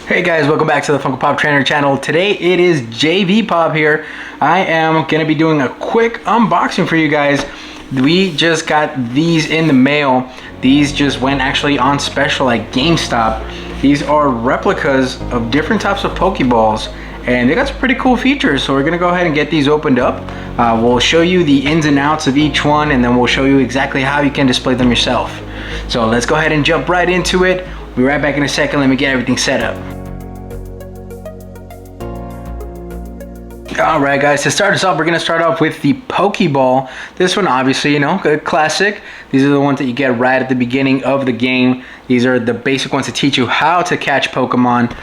Hey guys, welcome back to the Funkopoptrainer channel. Today it is JV Pop here. I am going to be doing a quick unboxing for you guys. We just got these in the mail. These just went actually on special at GameStop. These are replicas of different types of Pokeballs, and they got some pretty cool features, so we're going to go ahead and get these opened up. We'll show you the ins and outs of each one, and then we'll show you exactly how you can display them yourself. So let's go ahead and jump right into it. We'll be right back in a second. Let me get everything set up. Alright guys, to start us off, we're going to start off with the Pokeball. This one obviously, you know, a classic. These are the ones that you get right at the beginning of the game. These are the basic ones to teach you how to catch Pokemon.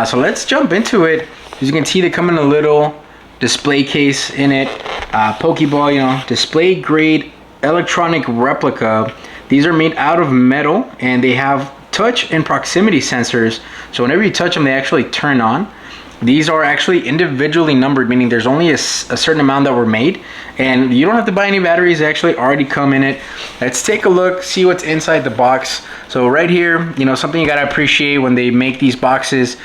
So let's jump into it. As you can see, they come in a little display case in it. Pokeball, you know, display grade electronic replica. These are made out of metal and they have touch and proximity sensors. So whenever you touch them, they actually turn on. These are actually individually numbered, meaning there's only a certain amount that were made, and you don't have to buy any batteries. They actually already come in it. Let's take a look, see what's inside the box. So right here, you know, something you gotta appreciate when they make these boxes,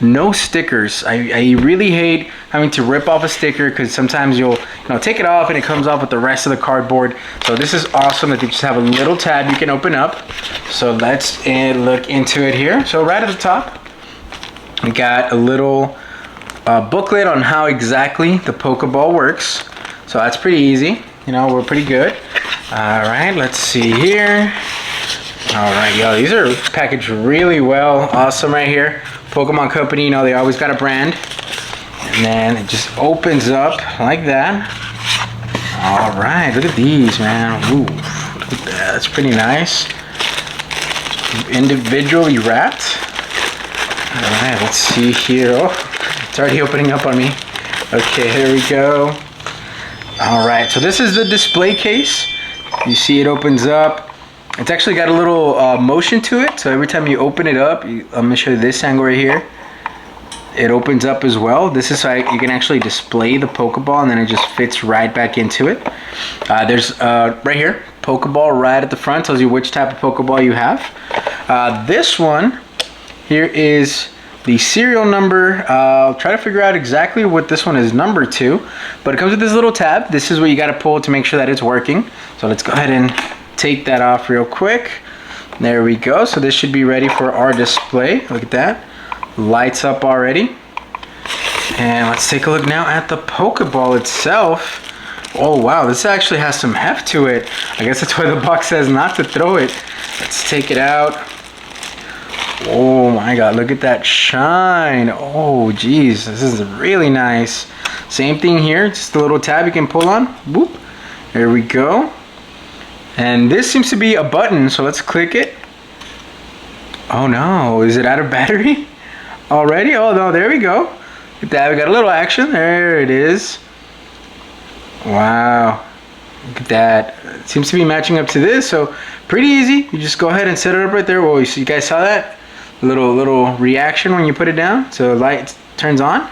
no stickers. I really hate having to rip off a sticker because sometimes you'll, you know, take it off and it comes off with the rest of the cardboard. So this is awesome that they just have a little tab you can open up. So let's look into it here. So right at the top, we got a little booklet on how exactly the Pokeball works. So that's pretty easy. You know, we're pretty good. All right, let's see here. All right, yo, these are packaged really well. Awesome right here. Pokemon Company, you know, they always got a brand. And then it just opens up like that. All right, look at these, man. Ooh, look at that. That's pretty nice. Individually wrapped. All right, let's see here. Oh, it's already opening up on me. Okay, here we go. All right, so this is the display case. You see it opens up. It's actually got a little motion to it. So every time you open it up, I'm gonna show you this angle right here. It opens up as well. This is so you can actually display the Pokeball, and then it just fits right back into it. There's right here, Pokeball right at the front, tells you which type of Pokeball you have. This one here is the serial number. I'll try to figure out exactly what this one is numbered to, but it comes with this little tab. This is what you got to pull to make sure that it's working. So let's go ahead and take that off real quick. There we go. So this should be ready for our display. Look at that. Lights up already. And let's take a look now at the Pokeball itself. Oh wow, this actually has some heft to it. I guess that's why the box says not to throw it. Let's take it out. Oh my god, look at that shine. Oh geez, this is really nice. Same thing here, just a little tab you can pull on. Boop. There we go. And this seems to be a button, so let's click it. Oh no, is it out of battery already? Oh no, there we go. Look at that, we got a little action. There it is. Wow, look at that. It seems to be matching up to this, so pretty easy. You just go ahead and set it up right there. Well, you guys saw that? Little reaction when you put it down. So light turns on,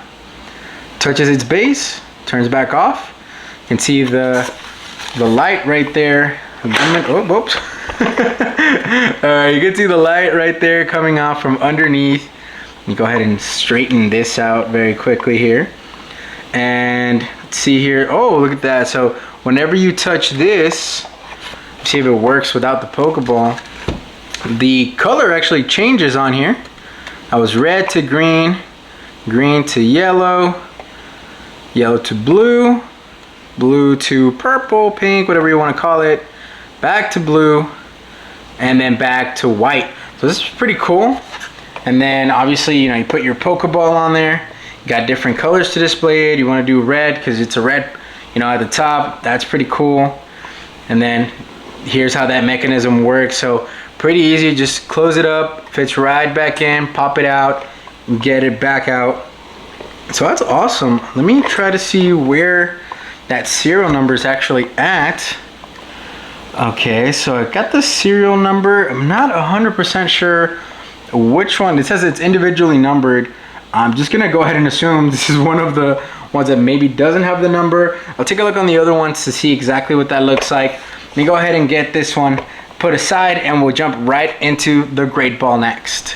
touches its base, turns back off. You can see the light right there. Oh, whoops. You can see the light right there coming off from underneath. You go ahead and straighten this out very quickly here. And let's see here. Oh, look at that. So whenever you touch this, see if it works without the Pokeball. The color actually changes on here. I was red to green, green to yellow, yellow to blue, blue to purple, pink, whatever you want to call it, back to blue, and then back to white. So this is pretty cool. And then obviously, you know, you put your Pokeball on there. You got different colors to display it. You want to do red because it's a red, you know, at the top. That's pretty cool. And then here's how that mechanism works. So pretty easy, just close it up, fits right back in, pop it out, and get it back out. So that's awesome. Let me try to see where that serial number is actually at. Okay, so I got the serial number. I'm not 100% sure which one. It says it's individually numbered. I'm just gonna go ahead and assume this is one of the ones that maybe doesn't have the number. I'll take a look on the other ones to see exactly what that looks like. Let me go ahead and get this one put aside, and we'll jump right into the Great Ball next.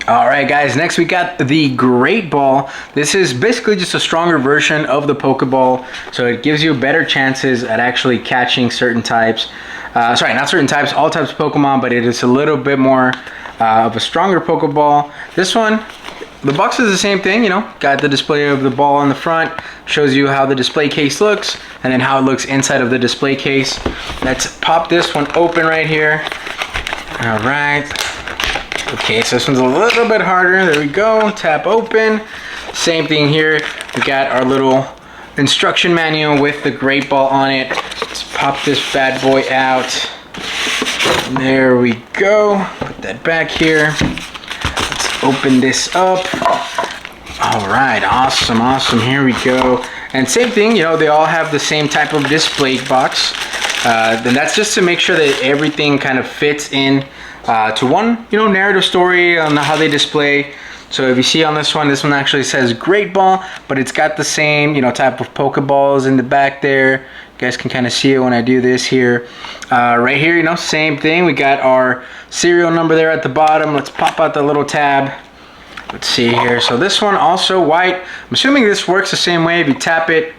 All right, guys, next we got the Great Ball. This is basically just a stronger version of the Pokeball, so it gives you better chances at actually catching certain types. Sorry, not certain types, all types of Pokemon, but it is a little bit more of a stronger Pokeball. This one, the box is the same thing, you know, got the display of the ball on the front, shows you how the display case looks, and then how it looks inside of the display case. Let's pop this one open right here. All right. Okay, so this one's a little bit harder. There we go. Tap open. Same thing here. We got our little instruction manual with the Great Ball on it. Let's pop this bad boy out. There we go. Put that back here. Let's open this up. All right, awesome, awesome. Here we go. And same thing, you know, they all have the same type of display box. Then that's just to make sure that everything kind of fits in to one, you know, narrative story on how they display. So if you see on this one actually says Great Ball, but it's got the same, you know, type of Pokeballs in the back there. You guys can kind of see it when I do this here. Right here, you know, same thing. We got our serial number there at the bottom. Let's pop out the little tab. Let's see here. So this one also white. I'm assuming this works the same way. If you tap it,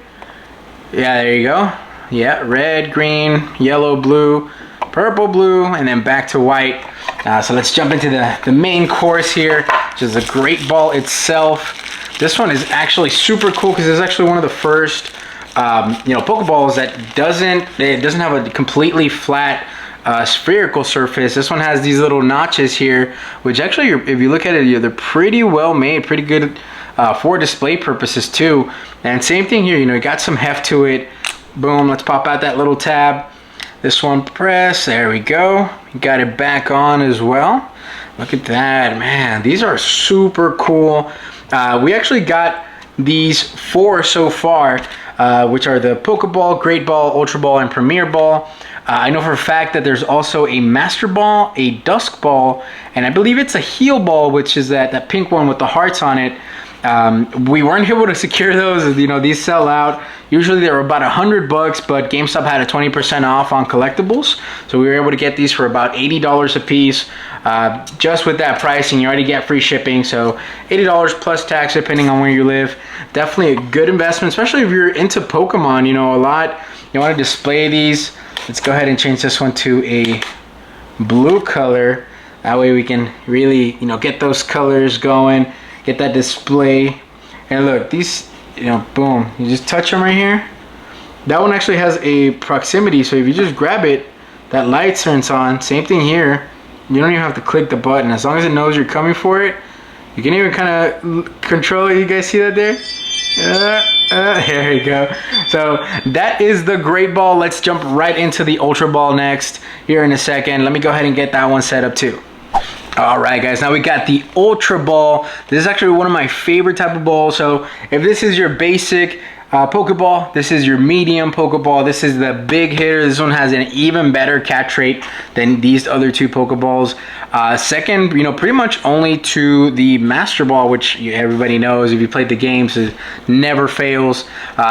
yeah, there you go. Yeah, red, green, yellow, blue, purple, blue, and then back to white. So let's jump into the main course here, which is the Great Ball itself. This one is actually super cool because it's actually one of the first, you know, Pokeballs that doesn't have a completely flat spherical surface. This one has these little notches here, which actually, if you look at it, they're pretty well made, pretty good for display purposes too. And same thing here, you know, you got some heft to it. Boom, let's pop out that little tab. This one press, there we go. Got it back on as well. Look at that, man. These are super cool. We actually got these 4 so far, which are the Pokeball, Great Ball, Ultra Ball, and Premier Ball. I know for a fact that there's also a Master Ball, a Dusk Ball, and I believe it's a Heal Ball, which is that pink one with the hearts on it. We weren't able to secure those, you know, these sell out. Usually they were about $100, but GameStop had a 20% off on collectibles. So we were able to get these for about $80 a piece. Just with that pricing, you already get free shipping. So $80 plus tax depending on where you live. Definitely a good investment, especially if you're into Pokemon, you know, a lot. You want to display these. Let's go ahead and change this one to a blue color. That way we can really, you know, get those colors going. Get that display. And look, these, you know, boom, you just touch them right here. That one actually has a proximity, so if you just grab it, that light turns on. Same thing here. You don't even have to click the button. As long as it knows you're coming for it, you can even kind of control it. You guys see that there? There you go. So that is the Great Ball. Let's jump right into the Ultra Ball next here in a second. Let me go ahead and get that one set up too. All right, guys, now we got the Ultra Ball. This is actually one of my favorite type of balls. So if this is your basic Pokeball, this is your medium Pokeball, this is the big hitter. This one has an even better catch rate than these other 2 Pokeballs. Second, you know, pretty much only to the Master Ball, which everybody knows if you played the games, it never fails.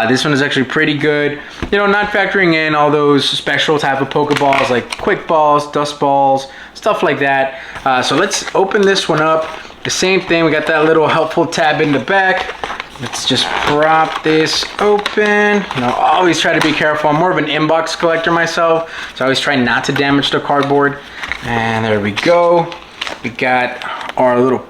This one is actually pretty good. You know, not factoring in all those special type of Pokeballs like Quick Balls, Dust Balls, stuff like that. So let's open this one up. The same thing, we got that little helpful tab in the back. Let's just prop this open. You know, always try to be careful. I'm more of an inbox collector myself, so I always try not to damage the cardboard. And there we go. We got our little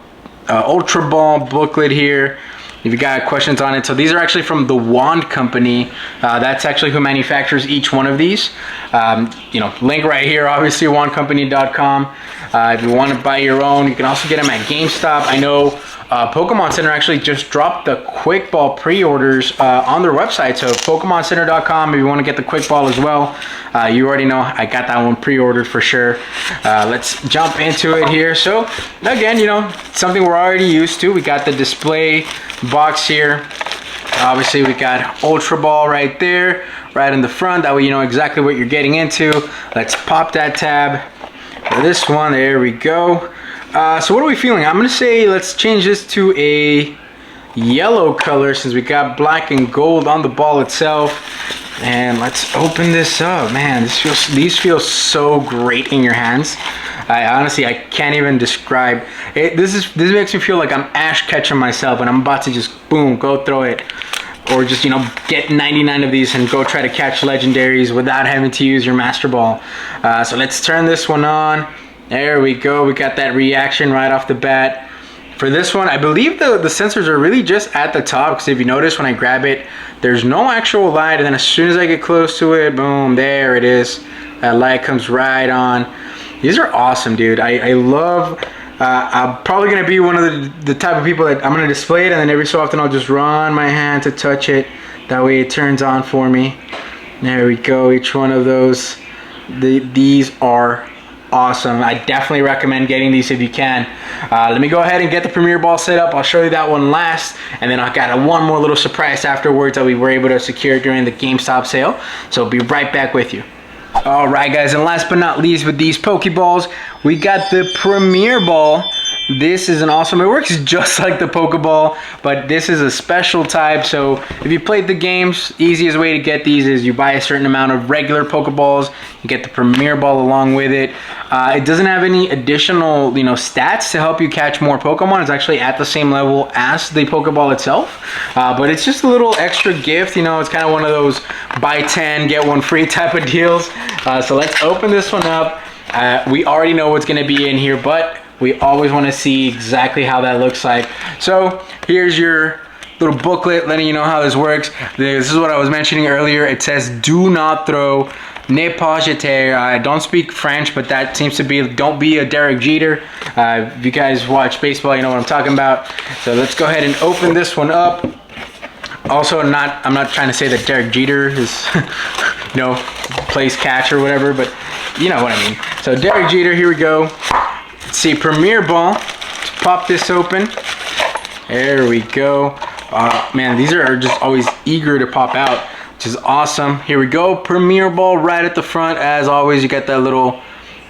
Ultra Ball booklet here. If you got questions on it, so these are actually from the Wand Company. That's actually who manufactures each one of these. You know, link right here, obviously wandcompany.com. If you want to buy your own, you can also get them at GameStop. I know Pokemon Center actually just dropped the Quick Ball pre-orders on their website. So PokemonCenter.com if you want to get the Quick Ball as well. You already know I got that one pre-ordered for sure. Let's jump into it here. So again, you know, something we're already used to. We got the display box here. Obviously we got Ultra Ball right there, right in the front. That way you know exactly what you're getting into. Let's pop that tab for this one. There we go. So what are we feeling? I'm gonna say let's change this to a yellow color since we got black and gold on the ball itself. And let's open this up. Man, these feel so great in your hands. I honestly, I can't even describe it. This makes me feel like I'm Ash Ketchum myself, and I'm about to just boom, go throw it, or just, you know, get 99 of these and go try to catch legendaries without having to use your Master Ball. So let's turn this one on. There we go. We got that reaction right off the bat. For this one, I believe the sensors are really just at the top, because if you notice when I grab it, there's no actual light, and then as soon as I get close to it, boom, there it is. That light comes right on. These are awesome, dude. I love, I'm probably going to be one of the type of people that I'm going to display it, and then every so often I'll just run my hand to touch it. That way it turns on for me. There we go, each one of those. These are awesome. I definitely recommend getting these if you can. Let me go ahead and get the Premier Ball set up. I'll show you that one last, and then I got one more little surprise afterwards that we were able to secure during the GameStop sale. So I'll be right back with you. All right, guys, and last but not least, with these Pokeballs, we got the Premier Ball. This is an awesome, it works just like the Pokeball, but this is a special type. So if you played the games, easiest way to get these is you buy a certain amount of regular Pokeballs, you get the Premier Ball along with it. It doesn't have any additional, you know, stats to help you catch more Pokemon. It's actually at the same level as the Pokeball itself, but it's just a little extra gift. You know, it's kind of one of those buy 10 get one free type of deals. So let's open this one up. We already know what's going to be in here, but we always want to see exactly how that looks like. So here's your little booklet letting you know how this works. This is what I was mentioning earlier. It says do not throw, ne pas jeter. I don't speak French, but that seems to be don't be a Derek Jeter. If you guys watch baseball, you know what I'm talking about. So let's go ahead and open this one up. Also, I'm not trying to say that Derek Jeter is, you know, plays catch or whatever, but you know what I mean. So Derek Jeter, here we go. Let's see, Premier Ball. Let's pop this open. There we go. Man, these are just always eager to pop out, which is awesome. Here we go, Premier Ball right at the front. As always, you got that little,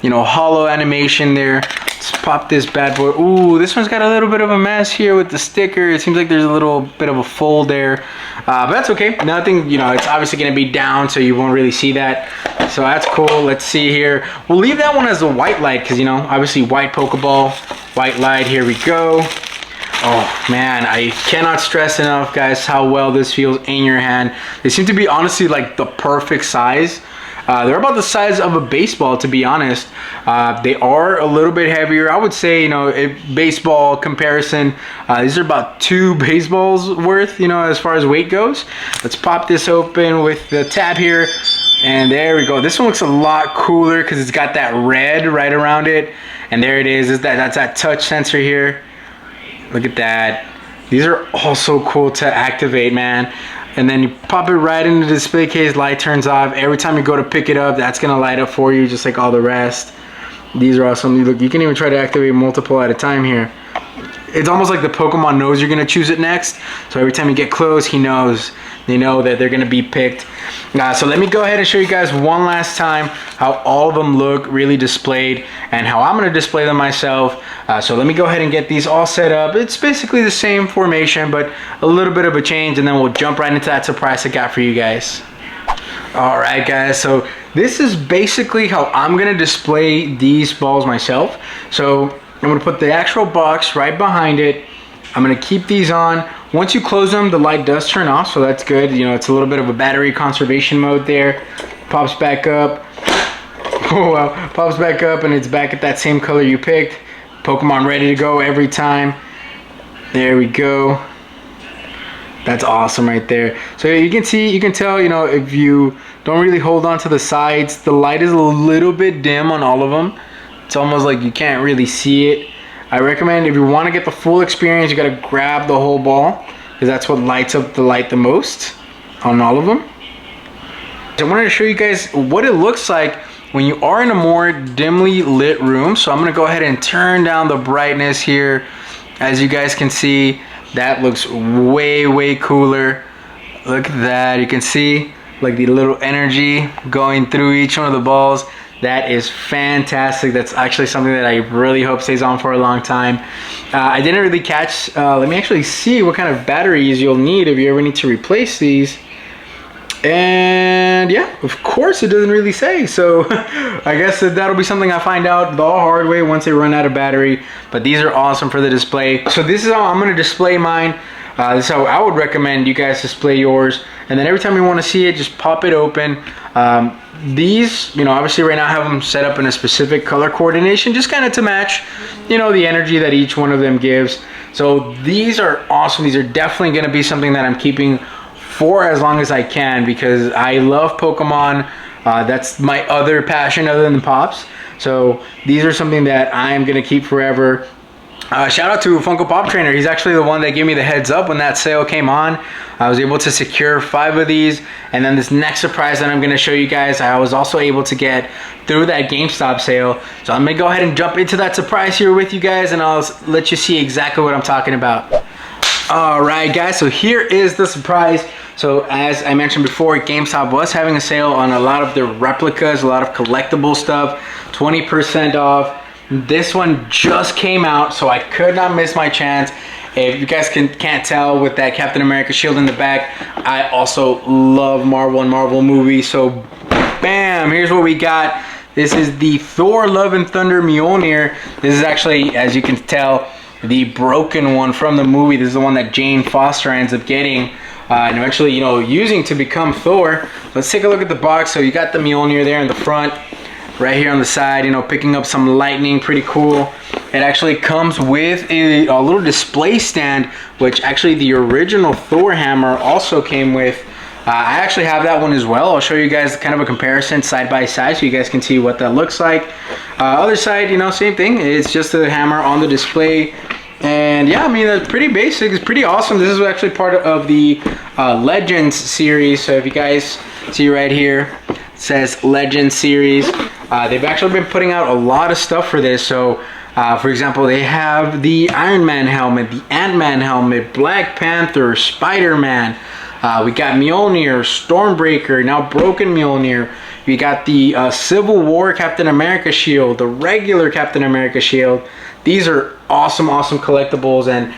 you know, hollow animation there. Let's pop this bad boy. Ooh, this one's got a little bit of a mess here with the sticker. It seems like there's a little bit of a fold there, but that's okay. Nothing, you know, it's obviously going to be down, so you won't really see that. So that's cool. Let's see here. We'll leave that one as a white light because, you know, obviously white Pokeball, white light. Here we go. Oh man, I cannot stress enough, guys, how well this feels in your hand. They seem to be honestly like the perfect size. They're about the size of a baseball, to be honest. They are a little bit heavier. I would say, you know, baseball comparison, these are about 2 baseballs worth, you know, as far as weight goes. Let's pop this open with the tab here. And there we go. This one looks a lot cooler because it's got that red right around it. And there it is. That's that touch sensor here. Look at that. These are also cool to activate, man. And then you pop it right into the display case, light turns off. Every time you go to pick it up, that's gonna light up for you just like all the rest. These are awesome. Look, you can even try to activate multiple at a time here. It's almost like the Pokemon knows you're gonna choose it next. So every time you get close, he knows. They know that they're gonna be picked. So let me go ahead and show you guys one last time how all of them look really displayed and how I'm gonna display them myself. So let me go ahead and get these all set up. It's basically the same formation, but a little bit of a change, and then we'll jump right into that surprise I got for you guys. All right, guys, so this is basically how I'm gonna display these balls myself. So I'm gonna put the actual box right behind it. I'm gonna keep these on. Once you close them, the light does turn off, so that's good. You know, it's a little bit of a battery conservation mode there. Pops back up. Oh wow, pops back up and it's back at that same color you picked. Pokemon ready to go every time. There we go. That's awesome right there. So you can see, you can tell, you know, if you don't really hold on to the sides, the light is a little bit dim on all of them. It's almost like you can't really see it. I recommend if you want to get the full experience, you got to grab the whole ball because that's what lights up the light the most on all of them. I wanted to show you guys what it looks like when you are in a more dimly lit room. So I'm going to go ahead and turn down the brightness here. As you guys can see, that looks way cooler. Look at that. You can see like the little energy going through each one of the balls. That is fantastic. That's actually something that I really hope stays on for a long time. I didn't really catch, let me actually see what kind of batteries you'll need if you ever need to replace these. And yeah, of course it doesn't really say. So I guess that'll be something I find out the hard way once they run out of battery. But these are awesome for the display. So this is how I'm gonna display mine. This is how I would recommend you guys display yours. And then every time you want to see it, just pop it open. These, obviously right now I have them set up in a specific color coordination, just kind of to match, the energy that each one of them gives. So these are awesome. These are definitely going to be something that I'm keeping for as long as I can, because I love Pokemon. That's my other passion other than the Pops. So these are something that I'm going to keep forever. Shout out to Funkopoptrainer. He's actually the one that gave me the heads up when that sale came on. I was able to secure 5 of these, and then this next surprise that I'm going to show you guys, I was also able to get through that GameStop sale. So I'm going to go ahead and jump into that surprise here with you guys, and I'll let you see exactly what I'm talking about. Alright guys, so here is the surprise. So as I mentioned before, GameStop was having a sale on a lot of their replicas, a lot of collectible stuff, 20% off. This one just came out, so I could not miss my chance. If you guys can't tell with that Captain America shield in the back, I also love Marvel and Marvel movies. So bam, here's what we got. This is the Thor Love and Thunder Mjolnir. This is actually, as you can tell, the broken one from the movie. This is the one that Jane Foster ends up getting and eventually, using to become Thor. Let's take a look at the box. So you got the Mjolnir there in the front. Right here on the side, picking up some lightning, pretty cool. It actually comes with a little display stand, which actually the original Thor hammer also came with. I actually have that one as well. I'll show you guys kind of a comparison side by side so you guys can see what that looks like. Other side, same thing. It's just a hammer on the display. And yeah, I mean, that's pretty basic. It's pretty awesome. This is actually part of the Legends series. So if you guys see right here, it says Legends series. They've actually been putting out a lot of stuff for this. So for example, they have the Iron Man helmet, the Ant-Man helmet, Black Panther, Spider-Man. We got Mjolnir, Stormbreaker, now Broken Mjolnir. We got the Civil War Captain America shield, the regular Captain America shield. These are awesome collectibles, and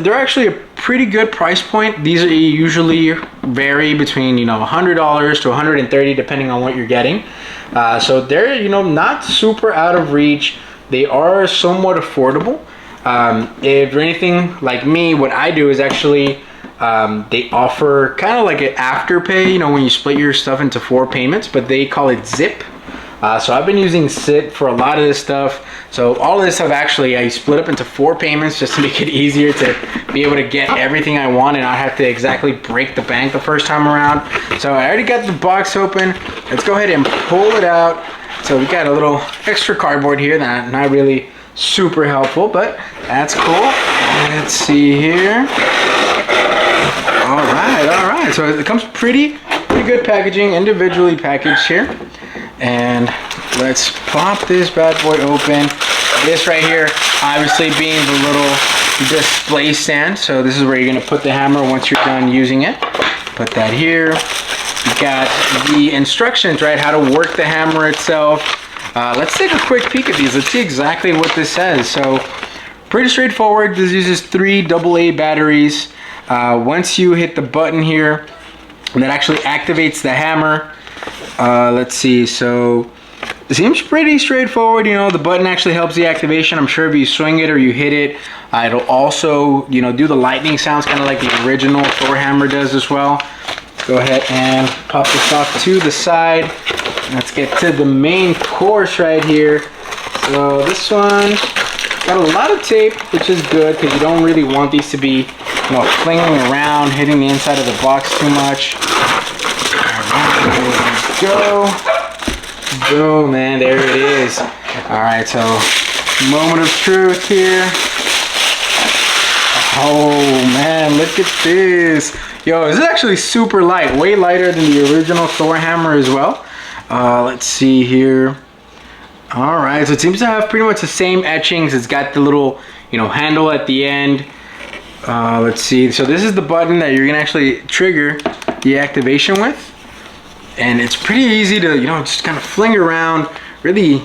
they're actually a pretty good price point. These are usually vary between $100 to $130 depending on what you're getting. So they're not super out of reach. They are somewhat affordable. If you're anything like me, what I do is actually they offer kind of like an afterpay, when you split your stuff into 4 payments, but they call it Zip. So I've been using Zip for a lot of this stuff. So all of this stuff actually I split up into 4 payments just to make it easier to be able to get everything I want and not have to exactly break the bank the first time around. So I already got the box open. Let's go ahead and pull it out. So we got a little extra cardboard here that not really super helpful, but that's cool. Let's see here. All right. So it comes pretty good packaging, individually packaged here. And let's pop this bad boy open. This right here, obviously being the little display stand. So this is where you're gonna put the hammer once you're done using it. Put that here. You got the instructions, right? How to work the hammer itself. Let's take a quick peek at these. Let's see exactly what this says. So pretty straightforward. This uses 3 AA batteries. Once you hit the button here, that actually activates the hammer. Let's see, so it seems pretty straightforward. The button actually helps the activation. I'm sure if you swing it or you hit it, it'll also, do the lightning sounds, kind of like the original Thor hammer does as well. Go ahead and pop this off to the side. Let's get to the main course right here. So this one got a lot of tape, which is good because you don't really want these to be, flinging around, hitting the inside of the box too much. Go. Boom, man, there it is. All right, so moment of truth here. Oh man, look at this. Yo, this is actually super light, way lighter than the original Thor hammer as well. Let's see here. All right, so it seems to have pretty much the same etchings. It's got the little, handle at the end. Let's see, so this is the button that you're gonna actually trigger the activation with. And it's pretty easy to, just kind of fling around. Really,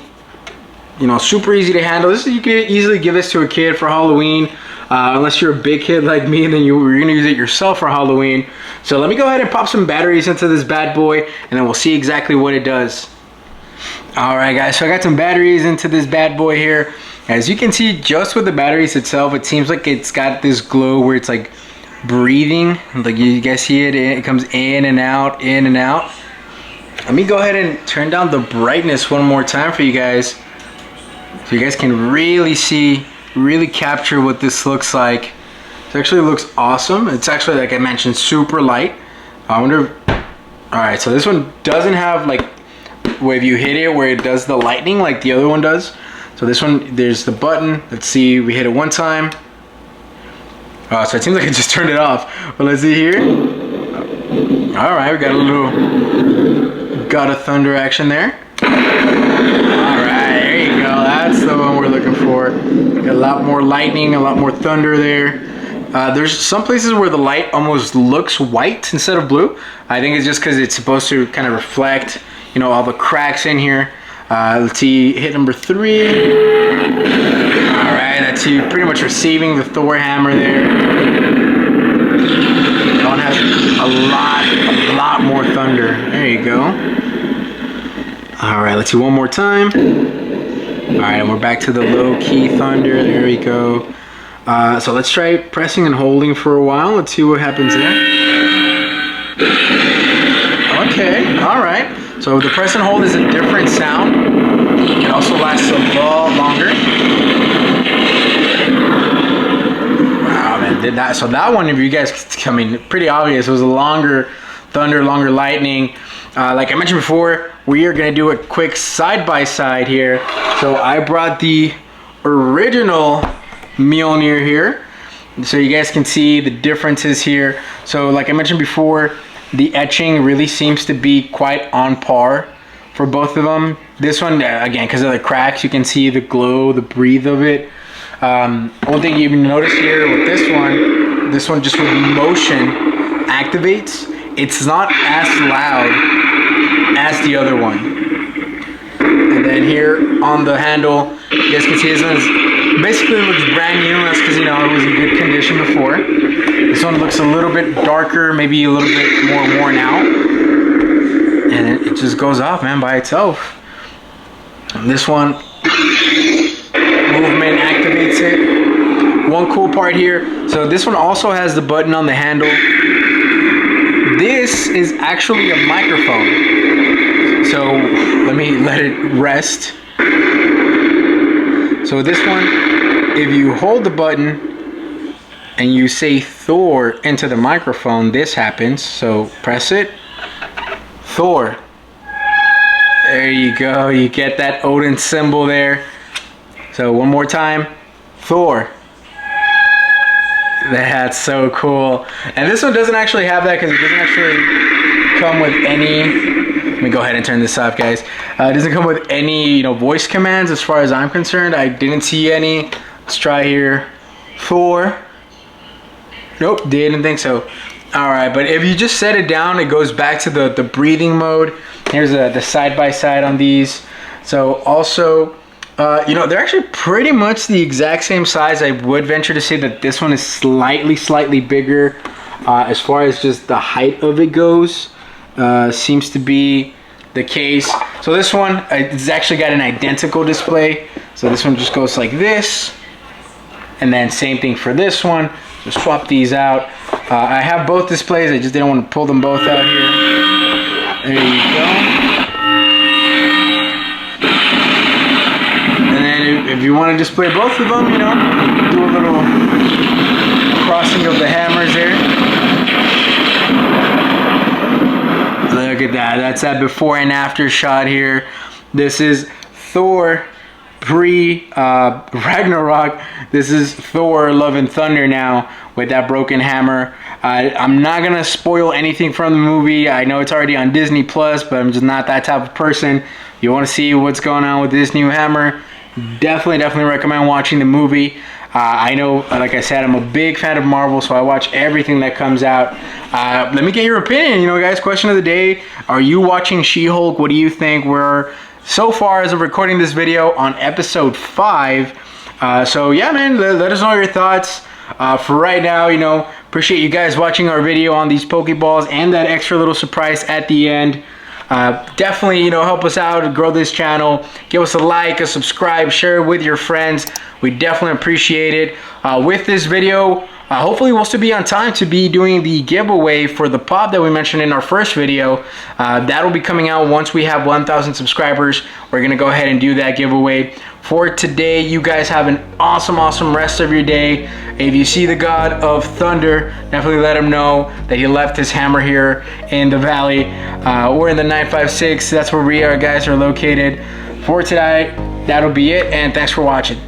super easy to handle. You could easily give this to a kid for Halloween. unless you're a big kid like me and then you're gonna use it yourself for Halloween. So let me go ahead and pop some batteries into this bad boy, and then we'll see exactly what it does. All right, guys, so I got some batteries into this bad boy here. As you can see, just with the batteries itself, it seems like it's got this glow where it's like breathing. Like you guys see it, it comes in and out, in and out. Let me go ahead and turn down the brightness one more time for you guys, so you guys can really see, really capture what this looks like. It actually looks awesome. It's actually, like I mentioned, super light. I wonder, all right, so this one doesn't have like, where if you hit it where it does the lightning like the other one does. So this one, there's the button. Let's see, we hit it one time. So it seems like it just turned it off. But let's see here. All right, we got a thunder action there. All right, there you go. That's the one we're looking for. Got a lot more lightning, a lot more thunder there. There's some places where the light almost looks white instead of blue. I think it's just because it's supposed to kind of reflect, you know, all the cracks in here. Let's see, hit number 3. All right, that's you pretty much receiving the Thor hammer there. That one has a lot more thunder. There you go. All right, let's do one more time. All right, and we're back to the low key thunder. There we go. So let's try pressing and holding for a while. Let's see what happens there. Okay, all right. So the press and hold is a different sound. It also lasts a lot longer. Wow, man, did that. So that one, if you guys, I mean, pretty obvious. It was a longer thunder, longer lightning. Like I mentioned before, we are gonna do a quick side-by-side here. So I brought the original Mjolnir here, so you guys can see the differences here. So like I mentioned before, the etching really seems to be quite on par for both of them. This one, again, because of the cracks, you can see the glow, the breathe of it. One thing you notice here with this one just with motion activates. It's not as loud as the other one. And then here on the handle, you guys can see this one basically looks brand new. That's because, you know, it was in good condition before. This one looks a little bit darker, maybe a little bit more worn out. And it just goes off, man, by itself. And this one, movement activates it. One cool part here, so this one also has the button on the handle. This is actually a microphone. So let it rest. So this one, if you hold the button and you say Thor into the microphone, this happens. So press it, Thor. There you go, you get that Odin symbol there. So one more time, Thor. That's so cool. And this one doesn't actually have that because it doesn't actually come with any, let me go ahead and turn this off, guys. It doesn't come with any, you know, voice commands as far as I'm concerned. I didn't see any. Let's try here. Thor. Nope, didn't think so. All right, but if you just set it down, it goes back to the breathing mode. Here's the side-by-side on these. So also, you know, they're actually pretty much the exact same size. I would venture to say that this one is slightly bigger as far as just the height of it goes. Seems to be the case. So this one, it's actually got an identical display. So this one just goes like this. And then same thing for this one. Just swap these out. I have both displays. I just didn't want to pull them both out here. There you go. And then if you want to display both of them, you know, do a little crossing of the hammers there. Look at that. That's that before and after shot here. This is Thor pre Ragnarok. This is Thor Love and Thunder now with that broken hammer. I'm not gonna spoil anything from the movie. I know it's already on Disney Plus, but I'm just not that type of person. You want to see what's going on with this new hammer, definitely recommend watching the movie. I know, like I said, I'm a big fan of Marvel, so I watch everything that comes out. Let me get your opinion, you know, guys. Question of the day: are you watching She-Hulk? What do you think? We're so far as of recording this video on episode 5. So yeah, man, let us know your thoughts. For right now, you know, appreciate you guys watching our video on these Pokeballs and that extra little surprise at the end. Definitely, you know, help us out, grow this channel. Give us a like, a subscribe, share it with your friends. We definitely appreciate it. With this video, hopefully we'll still be on time to be doing the giveaway for the pop that we mentioned in our first video. That'll be coming out once we have 1,000 subscribers. We're gonna go ahead and do that giveaway. For today, you guys have an awesome rest of your day. If you see the God of Thunder, definitely let him know that he left his hammer here in the valley. We're in the 956. That's where we are, guys, are located. For tonight, that'll be it, and thanks for watching.